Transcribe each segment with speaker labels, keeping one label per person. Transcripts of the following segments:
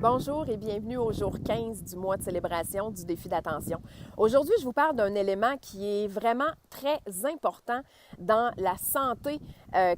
Speaker 1: Bonjour et bienvenue au jour 15 du mois de célébration du défi d'attention. Aujourd'hui, je vous parle d'un élément qui est vraiment très important dans la santé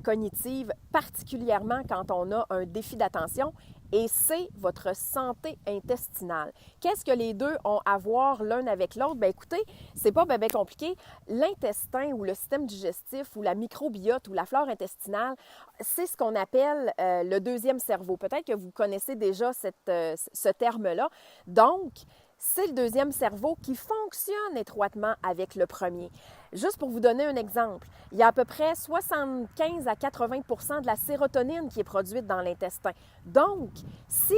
Speaker 1: cognitive, particulièrement quand on a un défi d'attention, et c'est votre santé intestinale. Qu'est-ce que les deux ont à voir l'un avec l'autre? Bien, écoutez, c'est pas bien compliqué. L'intestin ou le système digestif ou la microbiote ou la flore intestinale, c'est ce qu'on appelle le deuxième cerveau. Peut-être que vous connaissez déjà ce terme-là. Donc, c'est le deuxième cerveau qui fonctionne étroitement avec le premier. Juste pour vous donner un exemple, il y a à peu près 75 à 80 de la sérotonine qui est produite dans l'intestin. Donc, si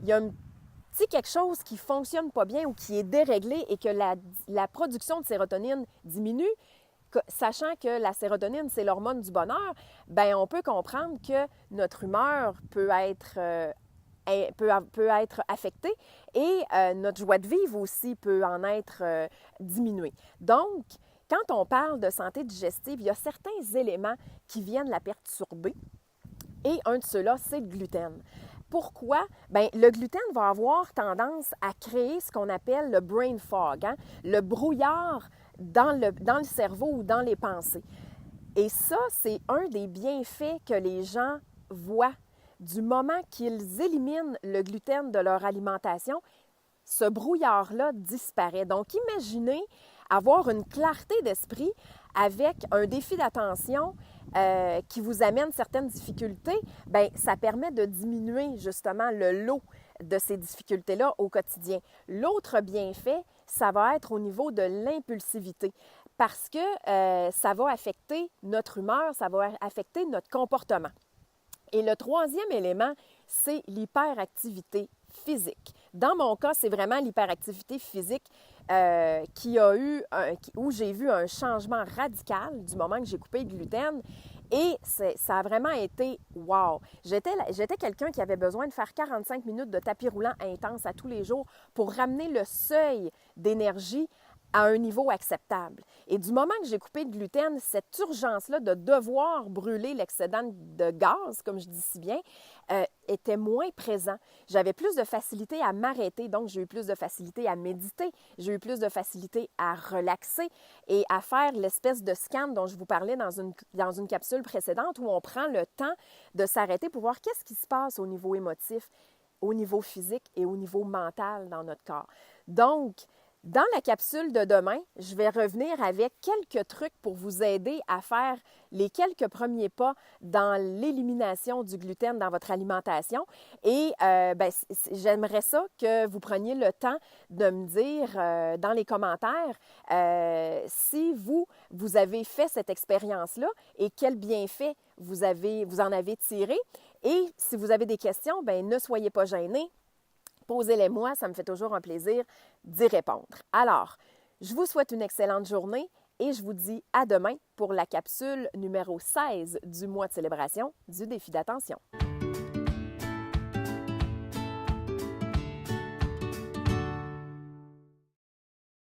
Speaker 1: il y a quelque chose qui ne fonctionne pas bien ou qui est déréglé et que la production de sérotonine diminue, sachant que la sérotonine, c'est l'hormone du bonheur, bien, on peut comprendre que notre humeur peut être affectée et notre joie de vivre aussi peut en être diminuée. Donc, quand on parle de santé digestive, il y a certains éléments qui viennent la perturber et un de ceux-là, c'est le gluten. Pourquoi? Bien, le gluten va avoir tendance à créer ce qu'on appelle le brain fog, le brouillard dans le cerveau ou dans les pensées. Et ça, c'est un des bienfaits que les gens voient du moment qu'ils éliminent le gluten de leur alimentation. Ce brouillard-là disparaît. Donc, imaginez avoir une clarté d'esprit avec un défi d'attention qui vous amène certaines difficultés. Bien, ça permet de diminuer justement le lot de ces difficultés-là au quotidien. L'autre bienfait, ça va être au niveau de l'impulsivité parce que ça va affecter notre humeur, ça va affecter notre comportement. Et le troisième élément, c'est l'hyperactivité physique. Dans mon cas, c'est vraiment l'hyperactivité physique où j'ai vu un changement radical du moment que j'ai coupé le gluten. Et ça a vraiment été wow! J'étais quelqu'un qui avait besoin de faire 45 minutes de tapis roulant intense à tous les jours pour ramener le seuil d'énergie à un niveau acceptable. Et du moment que j'ai coupé le gluten, cette urgence-là de devoir brûler l'excédent de gaz, comme je dis si bien, était moins présent. J'avais plus de facilité à m'arrêter, donc j'ai eu plus de facilité à méditer, j'ai eu plus de facilité à relaxer et à faire l'espèce de scan dont je vous parlais dans une capsule précédente où on prend le temps de s'arrêter pour voir qu'est-ce qui se passe au niveau émotif, au niveau physique et au niveau mental dans notre corps. Donc, dans la capsule de demain, je vais revenir avec quelques trucs pour vous aider à faire les quelques premiers pas dans l'élimination du gluten dans votre alimentation. Et j'aimerais ça que vous preniez le temps de me dire dans les commentaires si vous avez fait cette expérience-là et quels bienfaits vous en avez tiré. Et si vous avez des questions, bien, ne soyez pas gênés. Posez-les-moi, ça me fait toujours un plaisir d'y répondre. Alors, je vous souhaite une excellente journée et je vous dis à demain pour la capsule numéro 16 du mois de célébration du défi d'attention.